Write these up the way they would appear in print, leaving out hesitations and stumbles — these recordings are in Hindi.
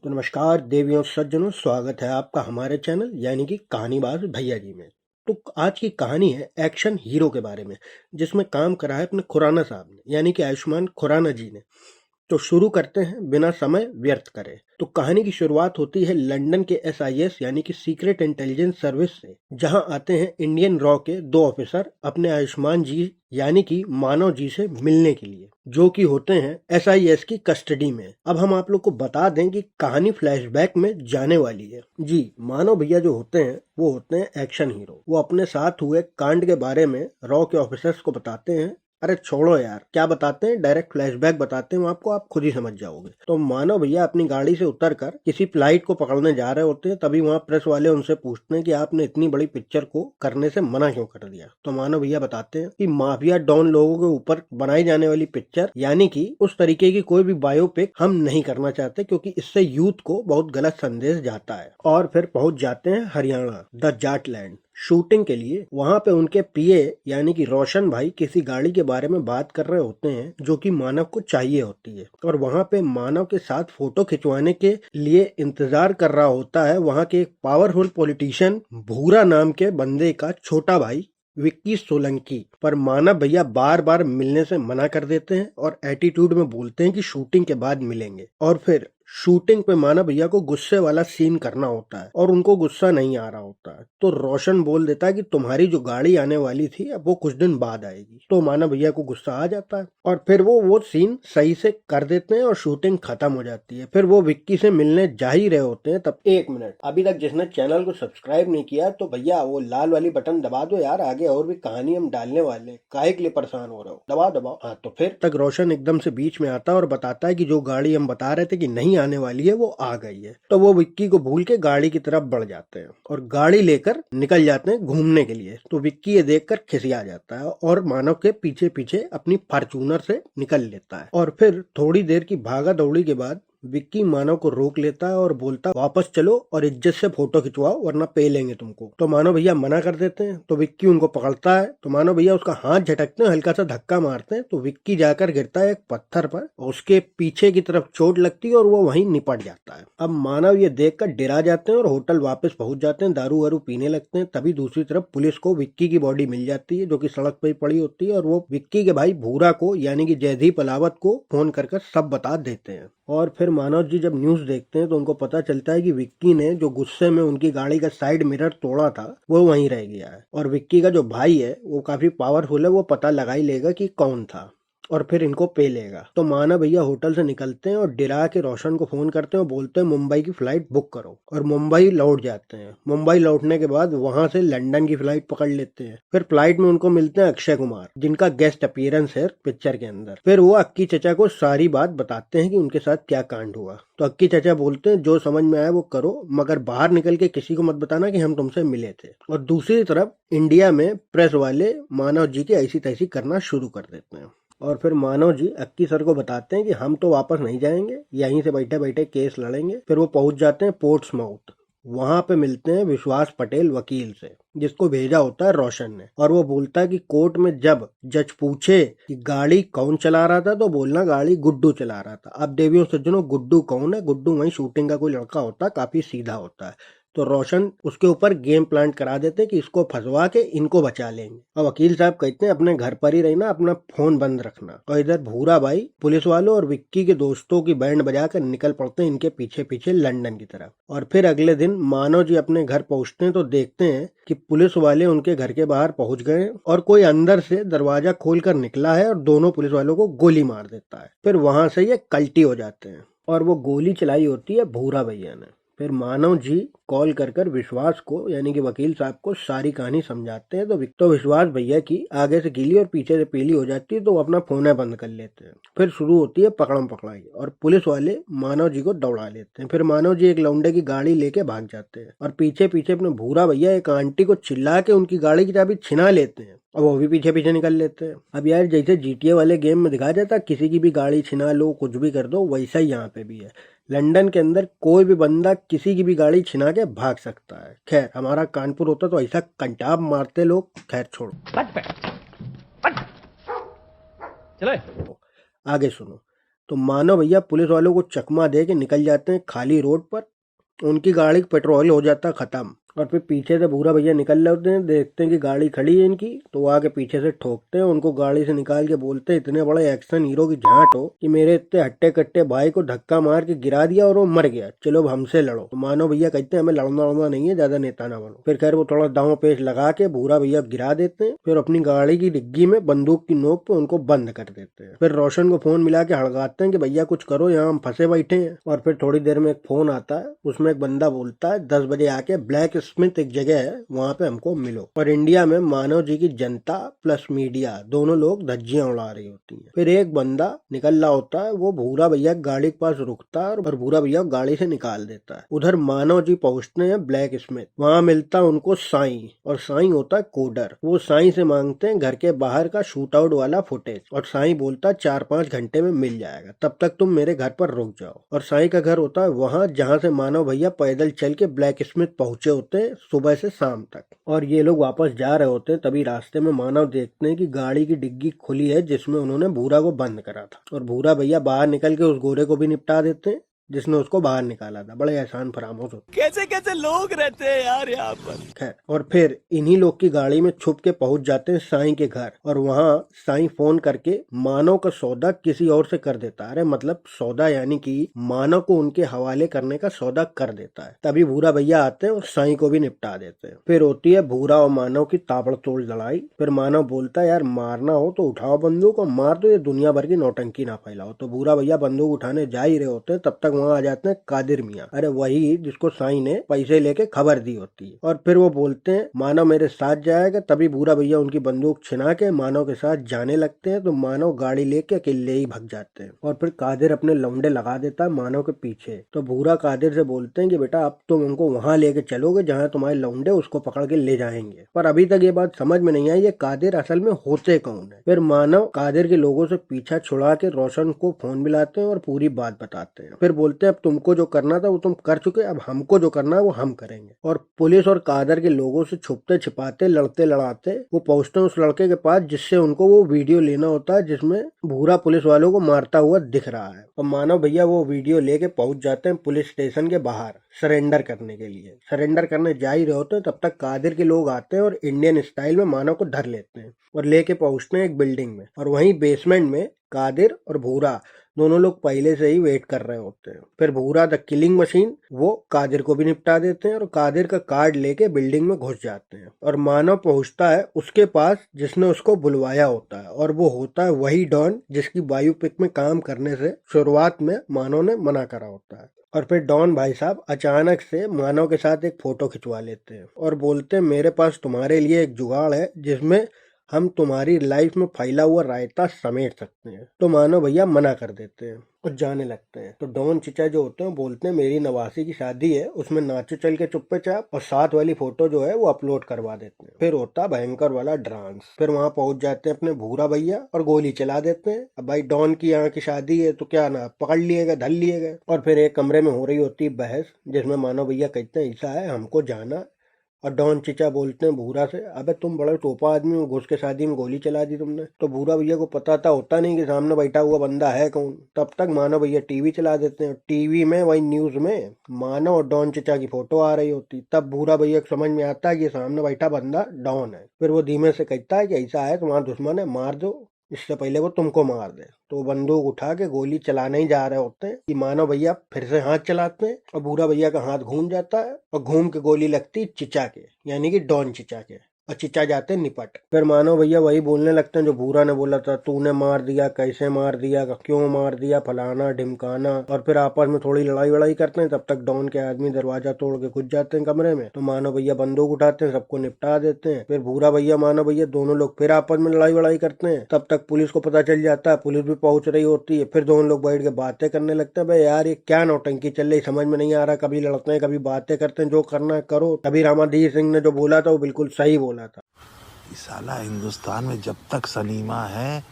तो नमस्कार देवियों सज्जनों, स्वागत है आपका हमारे चैनल यानी कि कहानीबाज भैया जी में। तो आज की कहानी है एक्शन हीरो के बारे में, जिसमें काम करा है अपने खुराना साहब ने यानी कि आयुष्मान खुराना जी ने। तो शुरू करते हैं बिना समय व्यर्थ करे। तो कहानी की शुरुआत होती है लंदन के SIS यानी कि सीक्रेट इंटेलिजेंस सर्विस से, जहां आते हैं इंडियन रॉ के दो ऑफिसर अपने आयुष्मान जी यानी कि मानव जी से मिलने के लिए, जो कि होते हैं SIS की कस्टडी में। अब हम आप लोग को बता दें कि कहानी फ्लैशबैक में जाने वाली है। जी, मानव भैया जो होते हैं वो होते हैं एक्शन हीरो। वो अपने साथ हुए कांड के बारे में रॉ के ऑफिसर्स को बताते हैं। अरे छोड़ो यार, क्या बताते हैं, डायरेक्ट फ्लैशबैक बताते हैं आपको, आप खुद ही समझ जाओगे। तो मानव भैया अपनी गाड़ी से उतरकर किसी फ्लाइट को पकड़ने जा रहे होते हैं। तभी वहाँ प्रेस वाले उनसे पूछते हैं कि आपने इतनी बड़ी पिक्चर को करने से मना क्यों कर दिया। तो मानव भैया बताते हैं कि माफिया डॉन लोगों के ऊपर बनाई जाने वाली पिक्चर यानी कि उस तरीके की कोई भी बायोपिक हम नहीं करना चाहते, क्योंकि इससे यूथ को बहुत गलत संदेश जाता है। और फिर पहुंच जाते हैं हरियाणा, द जाटलैंड, शूटिंग के लिए। वहां पे उनके PA यानी कि रोशन भाई किसी गाड़ी के बारे में बात कर रहे होते हैं जो कि मानव को चाहिए होती है। और वहां पे मानव के साथ फोटो खिंचवाने के लिए इंतजार कर रहा होता है वहां के एक पावरफुल पॉलिटिशियन भूरा नाम के बंदे का छोटा भाई विक्की सोलंकी। पर मानव भैया बार बार मिलने से मना कर देते हैं और एटीट्यूड में बोलते हैं कि शूटिंग के बाद मिलेंगे। और फिर शूटिंग पे मानव भैया को गुस्से वाला सीन करना होता है और उनको गुस्सा नहीं आ रहा होता है। तो रोशन बोल देता है कि तुम्हारी जो गाड़ी आने वाली थी अब वो कुछ दिन बाद आएगी। तो मानव भैया को गुस्सा आ जाता है और फिर वो सीन सही से कर देते हैं और शूटिंग खत्म हो जाती है। फिर वो विक्की से मिलने जा ही रहे होते हैं। तब एक मिनट, अभी तक जिसने चैनल को सब्सक्राइब नहीं किया तो भैया वो लाल वाली बटन दबा दो यार, आगे और भी कहानी हम डालने वाले हैं, काहे के लिए परेशान हो रहे हो, दबाओ दबाओ। हाँ, तो फिर तक रोशन एकदम से बीच में आता है और बताता है कि जो गाड़ी हम बता रहे थे कि नहीं आने वाली है वो आ गई है। तो वो विक्की को भूल के गाड़ी की तरफ बढ़ जाते हैं और गाड़ी लेकर निकल जाते हैं घूमने के लिए। तो विक्की ये देखकर खिसिया जाता है और मानव के पीछे पीछे अपनी फॉर्च्यूनर से निकल लेता है। और फिर थोड़ी देर की भागा दौड़ी के बाद विक्की मानव को रोक लेता है और बोलता वापस चलो और इज्जत से फोटो खिंचवाओ वरना पे लेंगे तुमको। तो मानव भैया मना कर देते हैं। तो विक्की उनको पकड़ता है। तो मानव भैया उसका हाथ झटकते हैं, हल्का सा धक्का मारते हैं। तो विक्की जाकर गिरता है एक पत्थर पर, उसके पीछे की तरफ चोट लगती है और वो वहीं निपट जाता है। अब मानव ये देखकर डरा जाते हैं और होटल वापस पहुंच जाते हैं, दारू वारू पीने लगते हैं। तभी दूसरी तरफ पुलिस को विक्की की बॉडी मिल जाती है जो कि सड़क पर पड़ी होती है और वो विक्की के भाई भूरा को यानी कि जयदीप अलावत को फोन कर सब बता देते हैं। और फिर मानव जी जब न्यूज देखते हैं तो उनको पता चलता है कि विक्की ने जो गुस्से में उनकी गाड़ी का साइड मिरर तोड़ा था वो वहीं रह गया है। और विक्की का जो भाई है वो काफी पावरफुल है, वो पता लगा ही लेगा कि कौन था और फिर इनको पे लेगा। तो माना भैया होटल से निकलते हैं और डरा के रोशन को फोन करते हैं और बोलते हैं मुंबई की फ्लाइट बुक करो, और मुंबई लौट जाते हैं। मुंबई लौटने के बाद वहां से लंदन की फ्लाइट पकड़ लेते हैं। फिर फ्लाइट में उनको मिलते हैं अक्षय कुमार, जिनका गेस्ट अपीयरेंस है पिक्चर के अंदर। फिर वो अक्की चचा को सारी बात बताते हैं कि उनके साथ क्या कांड हुआ। तो अक्की चचा बोलते हैं जो समझ में आया वो करो, मगर बाहर निकल के किसी को मत बताना कि हम तुमसे मिले थे। और दूसरी तरफ इंडिया में प्रेस वाले मानव जी की ऐसी तैसी करना शुरू कर देते हैं। और फिर मानव जी अक्की सर को बताते हैं कि हम तो वापस नहीं जाएंगे, यहीं से बैठे बैठे केस लड़ेंगे। फिर वो पहुंच जाते हैं पोर्ट्समाउथ। वहां पे मिलते हैं विश्वास पटेल वकील से, जिसको भेजा होता है रोशन ने। और वो बोलता है कि कोर्ट में जब जज पूछे कि गाड़ी कौन चला रहा था तो बोलना गाड़ी गुड्डू चला रहा था। अब देवियों सज्जनों, गुड्डू कौन है? गुड्डू वही शूटिंग का कोई लड़का होता है, काफी सीधा होता है। तो रोशन उसके ऊपर गेम प्लान करा देते कि इसको फंसवा के इनको बचा लेंगे। और वकील साहब कहते हैं अपने घर पर ही रहना, अपना फोन बंद रखना। और इधर भूरा भाई पुलिस वालों और विक्की के दोस्तों की बैंड बजाकर निकल पड़ते हैं इनके पीछे पीछे लंदन की तरफ। और फिर अगले दिन मानव जी अपने घर पहुंचते हैं तो देखते हैं कि पुलिस वाले उनके घर के बाहर पहुंच गए और कोई अंदर से दरवाजा खोलकर निकला है और दोनों पुलिस वालों को गोली मार देता है। फिर वहां से ये कल्टी हो जाते हैं और वो गोली चलाई होती है भूरा भैया ने। फिर मानव जी कॉल कर विश्वास को यानी कि वकील साहब को सारी कहानी समझाते हैं। तो विश्वास भैया की आगे से गीली और पीछे से पीली हो जाती है, तो वो अपना फोन बंद कर लेते हैं। फिर शुरू होती है पकड़म पकड़ाई और पुलिस वाले मानव जी को दौड़ा लेते हैं। फिर मानव जी एक लौंडे की गाड़ी लेके भाग जाते हैं और पीछे पीछे अपने भूरा भैया एक आंटी को चिल्ला के उनकी गाड़ी की चाबी छिना लेते हैं और वो भी पीछे पीछे निकल लेते हैं। अब यार जैसे GTA वाले गेम में दिखाया जाता है किसी की भी गाड़ी छिना लो, कुछ भी कर दो, वैसा ही यहाँ पे भी है। लंदन के अंदर कोई भी बंदा किसी की भी गाड़ी छिना के भाग सकता है। खैर हमारा कानपुर होता तो ऐसा कंटाब मारते लोग। खैर छोड़ो, चलो आगे सुनो। तो मानो भैया पुलिस वालों को चकमा दे के निकल जाते हैं खाली रोड पर। उनकी गाड़ी का पेट्रोल हो जाता है खत्म, और फिर पीछे से भूरा भैया निकल रहे होते हैं, देखते हैं कि गाड़ी खड़ी है इनकी, तो वो आके पीछे से ठोकते हैं, उनको गाड़ी से निकाल के बोलते हैं इतने बड़े एक्शन हीरो की झांट हो कि मेरे इतने हट्टे कट्टे भाई को धक्का मार के गिरा दिया और वो मर गया, चलो अब हमसे लड़ो। तो मानो भैया कहते हैं हमें लड़ना नहीं है, ज्यादा नेता ना बनो। फिर खैर वो थोड़ा दांव पेच लगा के भूरा भैया गिरा देते हैं, फिर अपनी गाड़ी की डिग्गी में बंदूक की नोक पे उनको बंद कर देते हैं। फिर रोशन को फोन मिला के हड़काते हैं कि भैया कुछ करो, यहाँ हम फंसे बैठे हैं। और फिर थोड़ी देर में एक फोन आता है, उसमें एक बंदा बोलता है 10 बजे आके ब्लैक स्मिथ एक जगह है वहाँ पे हमको मिलो। और इंडिया में मानव जी की जनता प्लस मीडिया दोनों लोग धज्जियां उड़ा रही होती हैं। फिर एक बंदा निकल रहा होता है, वो भूरा भैया गाड़ी के पास रुकता है और भूरा भैया गाड़ी से निकाल देता है। उधर मानव जी पहुंचते हैं ब्लैक स्मिथ, वहाँ मिलता है उनको साईं, और साईं होता है कोडर। वो साईं से मांगते हैं घर के बाहर का शूट आउट वाला फुटेज, और साईं बोलता है 4-5 घंटे में मिल जाएगा, तब तक तुम मेरे घर पर रुक जाओ। और साईं का घर होता है वहाँ जहाँ से मानव भैया पैदल चल के ब्लैक स्मिथ पहुंचे होते हैं सुबह से शाम तक। और ये लोग वापस जा रहे होते हैं, तभी रास्ते में मानव देखते हैं कि गाड़ी की डिग्गी खुली है जिसमें उन्होंने भूरा को बंद करा था, और भूरा भैया बाहर निकल के उस गोरे को भी निपटा देते हैं जिसने उसको बाहर निकाला था। बड़े एहसान फरामोश होते कैसे कैसे लोग रहते हैं यार यहाँ पर। खैर, और फिर इन्हीं लोग की गाड़ी में छुप के पहुंच जाते हैं साईं के घर, और वहाँ साईं फोन करके मानव का सौदा किसी और से कर देता है। अरे मतलब सौदा यानी कि मानव को उनके हवाले करने का सौदा कर देता है। तभी भूरा भैया आते हैं और साईं को भी निपटा देते हैं। फिर होती है भूरा और मानव की ताबड़तोड़ लड़ाई। फिर मानव बोलता है यार मारना हो तो उठाओ बंदूक और मार दो, ये दुनिया भर की नौटंकी ना फैलाओ। तो भूरा भैया बंदूक उठाने जा ही रहे होते हैं, तब तक वहाँ आ जाते हैं कादिर मियाँ। अरे वही जिसको साईं ने पैसे लेके खबर दी होती है। और फिर वो बोलते हैं मानव मेरे साथ जाएगा। तभी भूरा भैया उनकी बंदूक छिना के मानव के साथ जाने लगते हैं, तो मानव गाड़ी लेके अकेले ही भाग जाते हैं। और फिर कादिर अपने लौंडे लगा देता है मानव के पीछे। तो भूरा कादिर से बोलते हैं कि बेटा अब तुम उनको वहां लेके चलोगे जहाँ तुम्हारे लौंडे उसको पकड़ के ले जाएंगे। पर अभी तक ये बात समझ में नहीं आई ये कादिर असल में होते कौन है। फिर मानव कादिर के लोगों से पीछा छुड़ा के रोशन को फोन मिलाते हैं और पूरी बात बताते हैं। फिर बोलते हैं अब तुमको जो करना था वो तुम कर चुके, अब हमको जो करना है वो हम करेंगे। और पुलिस और कादर के लोगों से छुपते छिपाते लड़ते लड़ाते वो पहुंचते हैं उस लड़के के पास जिससे उनको वो वीडियो लेना होता है जिसमें भूरा पुलिस वालों को मारता हुआ दिख रहा है। और मानव भैया वो वीडियो लेके पहुंच जाते हैं पुलिस स्टेशन के बाहर सरेंडर करने के लिए। सरेंडर करने जा ही रहे होते हैं, तब तक कादिर के लोग आते हैं और इंडियन स्टाइल में मानव को धर लेते हैं और लेके पहुंचते हैं एक बिल्डिंग में। और वहीं बेसमेंट में कादिर और भूरा दोनों लोग पहले से ही वेट कर रहे होते हैं। फिर भूरा द किलिंग मशीन वो कादिर को भी निपटा देते हैं और कादिर का कार्ड लेके बिल्डिंग में घुस जाते हैं। और मानव पहुंचता है उसके पास जिसने उसको बुलवाया होता है, और वो होता है वही डॉन जिसकी बायोपिक में काम करने से शुरुआत में मानव ने मना करा होता है। और फिर डॉन भाई साहब अचानक से मानव के साथ एक फोटो खिंचवा लेते हैं और बोलते हैं मेरे पास तुम्हारे लिए एक जुगाड़ है जिसमें हम तुम्हारी लाइफ में फैला हुआ रायता समेट सकते हैं। तो मानो भैया मना कर देते हैं और जाने लगते हैं। तो डॉन चिचा जो होते हैं बोलते हैं मेरी नवासी की शादी है, उसमें नाचो चल के चुप्पे चाप, और साथ वाली फोटो जो है वो अपलोड करवा देते हैं। फिर होता भयंकर वाला डांस। फिर वहाँ पहुंच जाते हैं अपने भूरा भैया और गोली चला देते हैं। अब भाई डॉन की यहाँ की शादी है तो क्या ना पकड़ लिए गए, धर लिए गए। और फिर एक कमरे में हो रही होती है बहस जिसमें मानो भैया कहते हैं ऐसा है हमको जाना, और डॉन चिचा बोलते हैं भूरा से अबे तुम बड़ा टोपा आदमी हो, घुस के शादी में गोली चला दी तुमने। तो भूरा भैया को पता था होता नहीं कि सामने बैठा हुआ बंदा है कौन। तब तक मानव भैया टीवी चला देते हैं। टीवी में वही न्यूज में मानव और डॉन चिचा की फोटो आ रही होती। तब भूरा भैया को समझ में आता है कि सामने बैठा बंदा डॉन है। फिर वो धीमे से कहता है कि ऐसा है तुम्हारा दुश्मन है, मार दो इससे पहले वो तुमको मार दे। तो बंदूक उठा के गोली चलाने ही जा रहे होते हैं कि मानव भैया फिर से हाथ चलाते हैं और भूरा भैया का हाथ घूम जाता है और घूम के गोली लगती चिचा के, यानी कि डॉन चिचा के, और चिचा जाते निपट। फिर मानव भैया वही बोलने लगते हैं जो भूरा ने बोला था, तूने मार दिया, कैसे मार दिया, क्यों मार दिया, फलाना ढिमकाना। और फिर आपस में थोड़ी लड़ाई वड़ाई करते हैं। तब तक डॉन के आदमी दरवाजा तोड़ के घुस जाते हैं कमरे में। तो मानव भैया बंदूक उठाते हैं, सबको निपटा देते हैं। फिर भूरा भैया मानव भैया दोनों लोग फिर आपस में लड़ाई वड़ाई करते हैं। तब तक पुलिस को पता चल जाता है, पुलिस भी पहुंच रही होती है। फिर दोनों लोग बैठ के बातें करने लगते हैं। भाई यार ये क्या नौटंकी चल रही, समझ में नहीं आ रहा, कभी लड़ते हैं कभी बातें करते हैं, जो करना है करो। तभी रामाधीर सिंह ने जो बोला था वो बिल्कुल सही बोला था। साला हिंदुस्तान में जब तक सलीमा है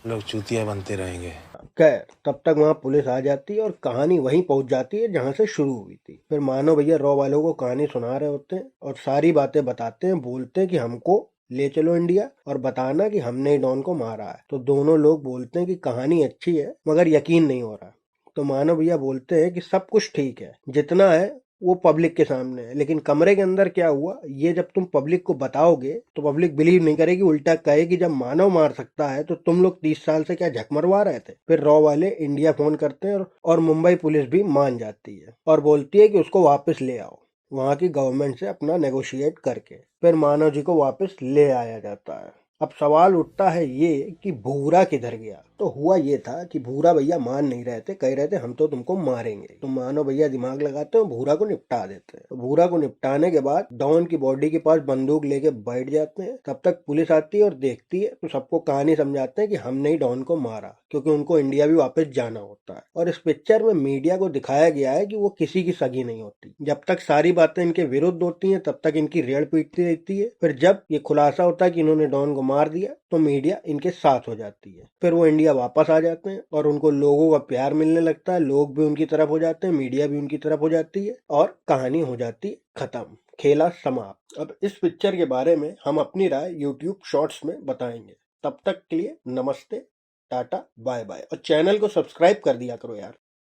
लोग चूतिया बनते रहेंगे। खैर तब तक वहाँ पुलिस आ जाती है और कहानी वहीं पहुंच जाती है जहाँ से शुरू हुई थी। फिर मानो भैया रॉ वालों को कहानी सुना रहे होते हैं और सारी बातें बताते हैं, बोलते हैं कि हमको ले चलो इंडिया और बताना कि हमने ही डॉन को मारा है। तो दोनों लोग बोलते हैं कि कहानी अच्छी है मगर यकीन नहीं हो रहा। तो मानव भैया बोलते हैं कि सब कुछ ठीक है, जितना है वो पब्लिक के सामने है, लेकिन कमरे के अंदर क्या हुआ ये जब तुम पब्लिक को बताओगे तो पब्लिक बिलीव नहीं करेगी, उल्टा कहेगी जब मानव मार सकता है तो तुम लोग 30 साल से क्या झक मरवा रहे थे। फिर रॉ वाले इंडिया फोन करते हैं और मुंबई पुलिस भी मान जाती है और बोलती है कि उसको वापस ले आओ वहां की गवर्नमेंट से अपना नेगोशिएट करके। फिर मानव जी को वापस ले आया जाता है। अब सवाल उठता है ये कि भूरा किधर गया। तो हुआ ये था कि भूरा भैया मान नहीं रहे थे, कह रहे थे हम तो तुमको मारेंगे। तो मानव भैया दिमाग लगाते हैं, भूरा को निपटा देते हैं। तो भूरा को निपटाने के बाद डॉन की बॉडी के पास बंदूक लेके बैठ जाते हैं। तब तक पुलिस आती है और देखती है तो सबको कहानी समझाते हैं कि हमने ही डॉन को मारा, क्योंकि उनको इंडिया भी वापस जाना होता है। और इस पिक्चर में मीडिया को दिखाया गया है कि वो किसी की सगी नहीं होती। जब तक सारी बातें इनके विरुद्ध होती हैं तब तक इनकी रेड़ पीटती रहती है। फिर जब ये खुलासा होता है कि इन्होंने डॉन को मार दिया तो मीडिया इनके साथ हो जाती है। फिर वो इंडिया वापस आ जाते हैं और उनको लोगों का प्यार मिलने लगता है, लोग भी उनकी तरफ हो जाते हैं, मीडिया भी उनकी तरफ हो जाती है और कहानी हो जाती है खत्म, खेला समाप्त। अब इस पिक्चर के बारे में हम अपनी राय YouTube शॉर्ट्स में बताएंगे। तब तक के लिए नमस्ते, टाटा, बाय बाय और चैनल को सब्सक्राइब कर दिया करो यार।